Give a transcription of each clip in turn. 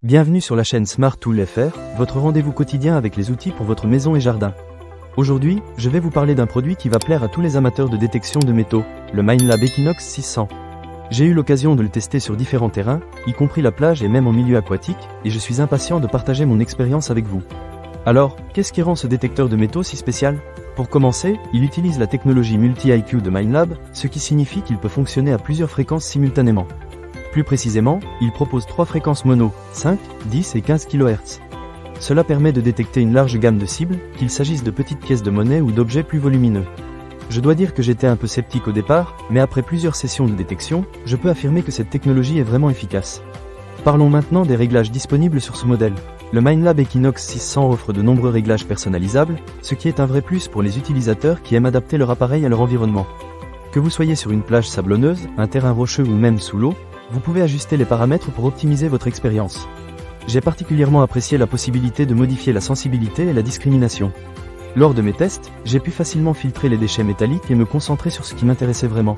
Bienvenue sur la chaîne Smart Tool FR, votre rendez-vous quotidien avec les outils pour votre maison et jardin. Aujourd'hui, je vais vous parler d'un produit qui va plaire à tous les amateurs de détection de métaux, le Minelab Equinox 600. J'ai eu l'occasion de le tester sur différents terrains, y compris la plage et même en milieu aquatique, et je suis impatient de partager mon expérience avec vous. Alors, qu'est-ce qui rend ce détecteur de métaux si spécial? Pour commencer, il utilise la technologie Multi-IQ de Minelab, ce qui signifie qu'il peut fonctionner à plusieurs fréquences simultanément. Plus précisément, il propose 3 fréquences mono, 5, 10 et 15 kHz. Cela permet de détecter une large gamme de cibles, qu'il s'agisse de petites pièces de monnaie ou d'objets plus volumineux. Je dois dire que j'étais un peu sceptique au départ, mais après plusieurs sessions de détection, je peux affirmer que cette technologie est vraiment efficace. Parlons maintenant des réglages disponibles sur ce modèle. Le Minelab Equinox 600 offre de nombreux réglages personnalisables, ce qui est un vrai plus pour les utilisateurs qui aiment adapter leur appareil à leur environnement. Que vous soyez sur une plage sablonneuse, un terrain rocheux ou même sous l'eau, vous pouvez ajuster les paramètres pour optimiser votre expérience. J'ai particulièrement apprécié la possibilité de modifier la sensibilité et la discrimination. Lors de mes tests, j'ai pu facilement filtrer les déchets métalliques et me concentrer sur ce qui m'intéressait vraiment.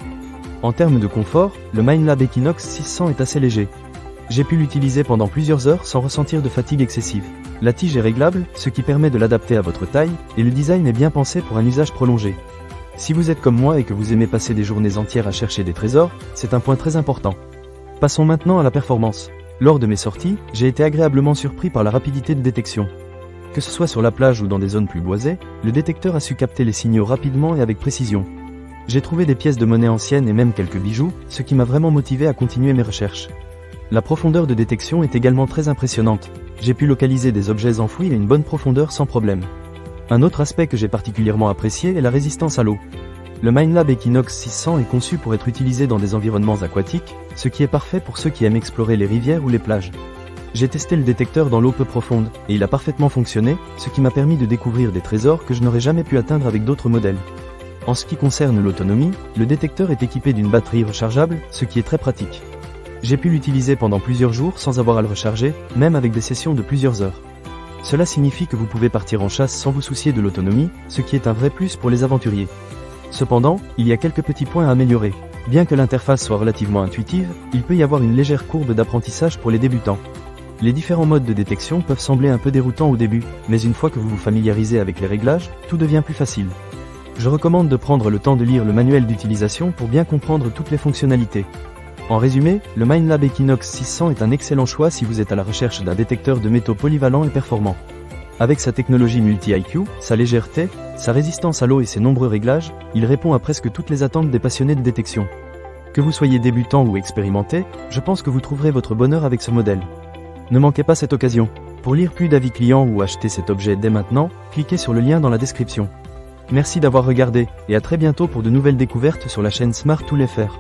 En termes de confort, le Minelab Equinox 600 est assez léger. J'ai pu l'utiliser pendant plusieurs heures sans ressentir de fatigue excessive. La tige est réglable, ce qui permet de l'adapter à votre taille, et le design est bien pensé pour un usage prolongé. Si vous êtes comme moi et que vous aimez passer des journées entières à chercher des trésors, c'est un point très important. Passons maintenant à la performance. Lors de mes sorties, j'ai été agréablement surpris par la rapidité de détection. Que ce soit sur la plage ou dans des zones plus boisées, le détecteur a su capter les signaux rapidement et avec précision. J'ai trouvé des pièces de monnaie anciennes et même quelques bijoux, ce qui m'a vraiment motivé à continuer mes recherches. La profondeur de détection est également très impressionnante. J'ai pu localiser des objets enfouis à une bonne profondeur sans problème. Un autre aspect que j'ai particulièrement apprécié est la résistance à l'eau. Le Minelab Equinox 600 est conçu pour être utilisé dans des environnements aquatiques, ce qui est parfait pour ceux qui aiment explorer les rivières ou les plages. J'ai testé le détecteur dans l'eau peu profonde, et il a parfaitement fonctionné, ce qui m'a permis de découvrir des trésors que je n'aurais jamais pu atteindre avec d'autres modèles. En ce qui concerne l'autonomie, le détecteur est équipé d'une batterie rechargeable, ce qui est très pratique. J'ai pu l'utiliser pendant plusieurs jours sans avoir à le recharger, même avec des sessions de plusieurs heures. Cela signifie que vous pouvez partir en chasse sans vous soucier de l'autonomie, ce qui est un vrai plus pour les aventuriers. Cependant, il y a quelques petits points à améliorer. Bien que l'interface soit relativement intuitive, il peut y avoir une légère courbe d'apprentissage pour les débutants. Les différents modes de détection peuvent sembler un peu déroutants au début, mais une fois que vous vous familiarisez avec les réglages, tout devient plus facile. Je recommande de prendre le temps de lire le manuel d'utilisation pour bien comprendre toutes les fonctionnalités. En résumé, le Minelab Equinox 600 est un excellent choix si vous êtes à la recherche d'un détecteur de métaux polyvalent et performant. Avec sa technologie Multi-IQ, sa légèreté, sa résistance à l'eau et ses nombreux réglages, il répond à presque toutes les attentes des passionnés de détection. Que vous soyez débutant ou expérimenté, je pense que vous trouverez votre bonheur avec ce modèle. Ne manquez pas cette occasion. Pour lire plus d'avis clients ou acheter cet objet dès maintenant, cliquez sur le lien dans la description. Merci d'avoir regardé, et à très bientôt pour de nouvelles découvertes sur la chaîne Smart Tool FR.